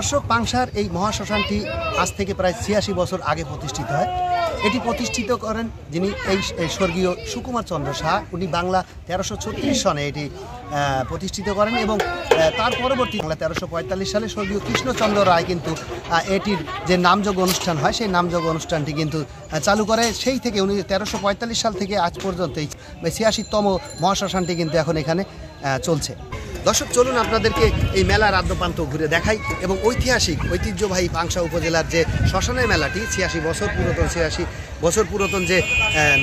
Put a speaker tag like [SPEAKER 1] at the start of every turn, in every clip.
[SPEAKER 1] দর্শক, পাংশার এই মহাশ্মশানটি আজ থেকে প্রায় ৮৬ বছর আগে প্রতিষ্ঠিত হয়। এটি প্রতিষ্ঠিত করেন যিনি এই স্বর্গীয় সুকুমার চন্দ্র সাহা। উনি বাংলা ১৩৩৬ সনে এটি প্রতিষ্ঠিত করেন এবং তার পরবর্তী বাংলা ১৩৪৫ সালে স্বর্গীয় কৃষ্ণচন্দ্র রায় কিন্তু এটির যে নামযোগ্য অনুষ্ঠান হয় সেই নামযোগ্য অনুষ্ঠানটি কিন্তু চালু করে। সেই থেকে উনি ১৩৪৫ সাল থেকে আজ পর্যন্ত এই ৮৬তম মহাশ্মশানটি কিন্তু এখন এখানে চলছে। দর্শক, চলুন আপনাদেরকে এই মেলার আদ্যপ্রান্ত ঘুরে দেখাই এবং ঐতিহ্যবাহী পাংশা উপজেলার যে শ্মশানের মেলাটি ৮৬ বছর পুরাতন যে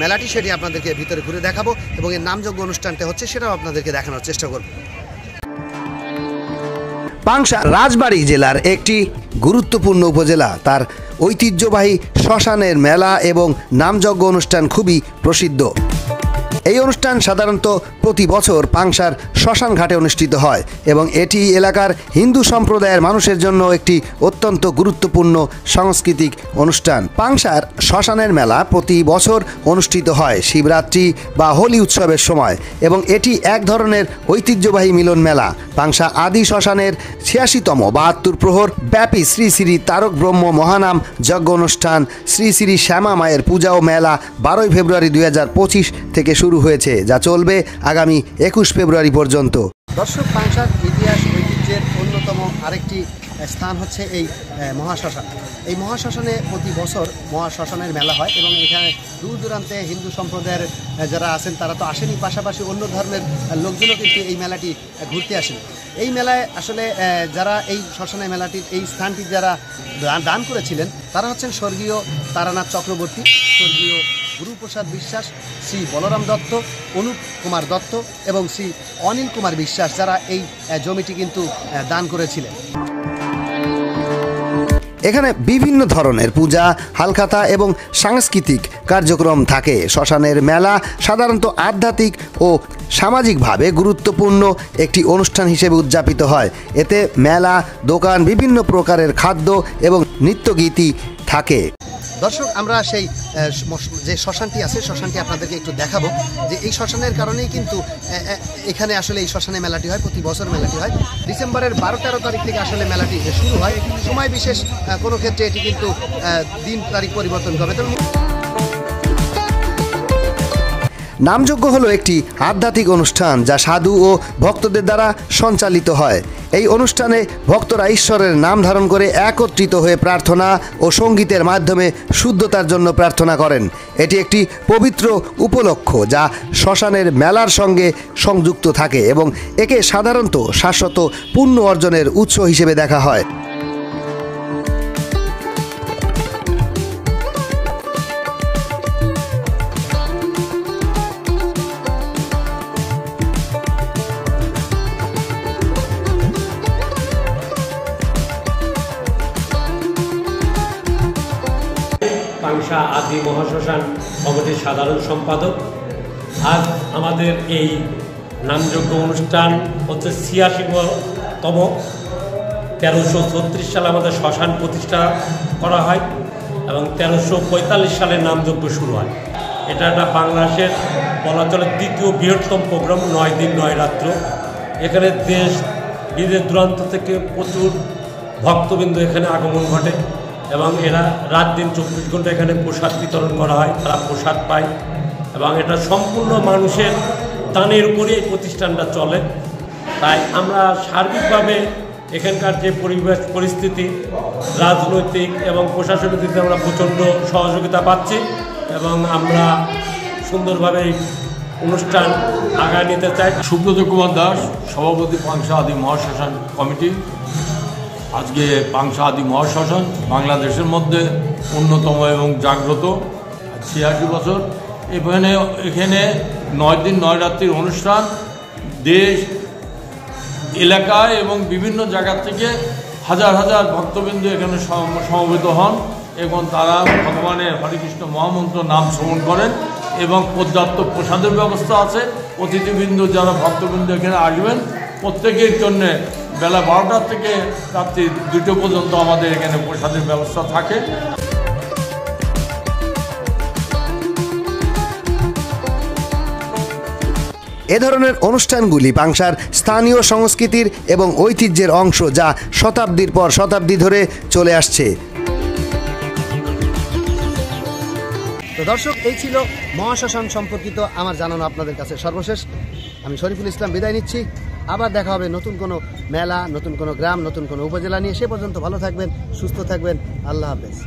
[SPEAKER 1] মেলাটি সেটি আপনাদেরকে ভিতরে ঘুরে দেখাবো এবং এর নামযোগ্য অনুষ্ঠানটা হচ্ছে সেটাও আপনাদেরকে দেখানোর চেষ্টা করব। পাংশা রাজবাড়ী জেলার একটি গুরুত্বপূর্ণ উপজেলা। তার ঐতিহ্যবাহী শ্মশানের মেলা এবং নামযজ্ঞ অনুষ্ঠান খুবই প্রসিদ্ধ। এই অনুষ্ঠান সাধারণত প্রতি বছর পাংশার শ্মশান ঘাটে অনুষ্ঠিত হয় এবং এটি এলাকার হিন্দু সম্প্রদায়ের মানুষের জন্য একটি অত্যন্ত গুরুত্বপূর্ণ সাংস্কৃতিক অনুষ্ঠান। পাংশার শ্মশানের মেলা প্রতি বছর অনুষ্ঠিত হয় শিবরাত্রি বা হোলি উৎসবের সময় এবং এটি এক ধরনের ঐতিহ্যবাহী মিলন মেলা। পাংশা আদি শ্মশানের ৮৬তম ৭২ প্রহর ব্যাপী শ্রী শ্রী তারক ব্রহ্ম মহানাম যজ্ঞ অনুষ্ঠান শ্রী শ্রী শ্যামা মায়ের পূজা ও মেলা ১২ ফেব্রুয়ারি ২০২৫ থেকে শুরু হয়েছে, যা চলবে আগামী ২১ ফেব্রুয়ারি পর্যন্ত। দর্শক, পাংশার ইতিহাস ঐতিহ্যের অন্যতম আরেকটি স্থান হচ্ছে এই মহাশ্মশান। এই মহাশ্মশানে প্রতি বছর মহাশ্মশানের মেলা হয় এবং এখানে দূর দূরান্তে হিন্দু সম্প্রদায়ের যারা আছেন তারা তো আসেনি, পাশাপাশি অন্য ধর্মের লোকজনও কিন্তু এই মেলাটি ঘুরতে আসেন। এই মেলায় আসলে যারা এই শ্মশানের মেলাটির এই স্থানটি যারা দান করেছিলেন তারা হচ্ছেন স্বর্গীয় তারানাথ চক্রবর্তী, স্বর্গীয় গুরুপ্রসাদ বিশ্বাস, শ্রী বলরাম দত্ত, অনুপ কুমার দত্ত এবং শ্রী অনিল কুমার বিশ্বাস, যারা এই জমিটি কিন্তু দান করেছিলেন। এখানে বিভিন্ন ধরনের পূজা, হালখাতা এবং সাংস্কৃতিক কার্যক্রম থাকে। শ্মশানের মেলা সাধারণত আধ্যাত্মিক ও সামাজিকভাবে গুরুত্বপূর্ণ একটি অনুষ্ঠান হিসেবে উদযাপিত হয়। এতে মেলা, দোকান, বিভিন্ন প্রকারের খাদ্য এবং নৃত্যগীতি থাকে। দর্শক, আমরা সেই যে শ্মশানটি আছে শ্মশানটি আপনাদেরকে একটু দেখাবো যে এই শ্মশানের কারণেই কিন্তু এখানে আসলে এই শ্মশানে মেলাটি হয়। প্রতি বছর মেলাটি হয় ডিসেম্বরের ১২-১৩ তারিখ থেকে আসলে মেলাটি শুরু হয়। সময় বিশেষ কোনো ক্ষেত্রে এটি কিন্তু দিন তারিখ পরিবর্তন হবে। নামযজ্ঞ হলো একটি আধ্যাত্মিক অনুষ্ঠান যা সাধু ও ভক্তদের দ্বারা সঞ্চালিত হয়। এই অনুষ্ঠানে ভক্তরা ঈশ্বরের নাম ধারণ করে একত্রিত হয়ে প্রার্থনা ও সঙ্গীতের মাধ্যমে শুদ্ধতার জন্য প্রার্থনা করেন। এটি একটি পবিত্র উপলক্ষ যা শ্মশানের মেলার সঙ্গে সংযুক্ত থাকে এবং একে সাধারণত শাশ্বত পুণ্য অর্জনের উৎস হিসেবে দেখা হয়।
[SPEAKER 2] পাংশা আদি মহাশ্মশান কমিটির সাধারণ সম্পাদক। আজ আমাদের এই নামযজ্ঞ অনুষ্ঠান হচ্ছে ৮৬তম। ১৩৩৬ সালে আমাদের শ্মশান প্রতিষ্ঠা করা হয় এবং ১৩৪৫ সালে নামযজ্ঞ শুরু হয়। এটা একটা বাংলাদেশের বলা চলে দ্বিতীয় বৃহত্তম প্রোগ্রাম, ৯ দিন ৯ রাত্র। এখানে দেশ বিদেশ দূরান্ত থেকে প্রচুর ভক্তবৃন্দ এখানে আগমন ঘটে এবং এরা রাত দিন ২৪ ঘন্টা এখানে প্রসাদ বিতরণ করা হয়, তারা প্রসাদ পায় এবং এটা সম্পূর্ণ মানুষের দানের উপরে এই প্রতিষ্ঠানটা চলে। তাই আমরা সার্বিকভাবে এখানকার যে পরিবেশ পরিস্থিতি, রাজনৈতিক এবং প্রশাসনিক দিকে আমরা প্রচণ্ড সহযোগিতা পাচ্ছি এবং আমরা সুন্দরভাবে এই অনুষ্ঠান আগায় নিতে চাই।
[SPEAKER 3] সুব্রত কুমার দাস, সভাপতি পাংশা আদি মহাশ্মশান কমিটি। আজকে পাংশা আদি মহাশ্মশান বাংলাদেশের মধ্যে অন্যতম এবং জাগ্রত। ৮৬ বছর এখানে ৯ দিন ৯ রাত্রির অনুষ্ঠান। দেশ, এলাকায় এবং বিভিন্ন জায়গা থেকে হাজার হাজার ভক্তবৃন্দ এখানে সমবেত হন এবং তারা ভগবানের হরিকৃষ্ণ মহামন্ত্র নাম শ্রবণ করেন এবং পর্যাপ্ত প্রসাদের ব্যবস্থা আছে। অতিথিবৃন্দ যারা ভক্তবৃন্দ এখানে আসবেন প্রত্যেকের জন্যে বেলা ১২টা থেকে রাত্রি ২টো পর্যন্ত আমাদের এখানে প্রসাদের ব্যবস্থা থাকে।
[SPEAKER 1] এ ধরনের অনুষ্ঠানগুলি পাংশার স্থানীয় সংস্কৃতির এবং ঐতিহ্যের অংশ, যা শতাব্দীর পর শতাব্দী ধরে চলে আসছে। তো দর্শক, এই ছিল মহাশ্মশান সম্পর্কিত আমার জানানো আপনাদের কাছে সর্বশেষ। আমি শরীফুল ইসলাম বিদায় নিচ্ছি। আবার দেখা হবে নতুন কোনো মেলা, নতুন কোনো গ্রাম, নতুন কোনো উপজেলা নিয়ে। সে পর্যন্ত ভালো থাকবেন, সুস্থ থাকবেন। আল্লাহ হাফেজ।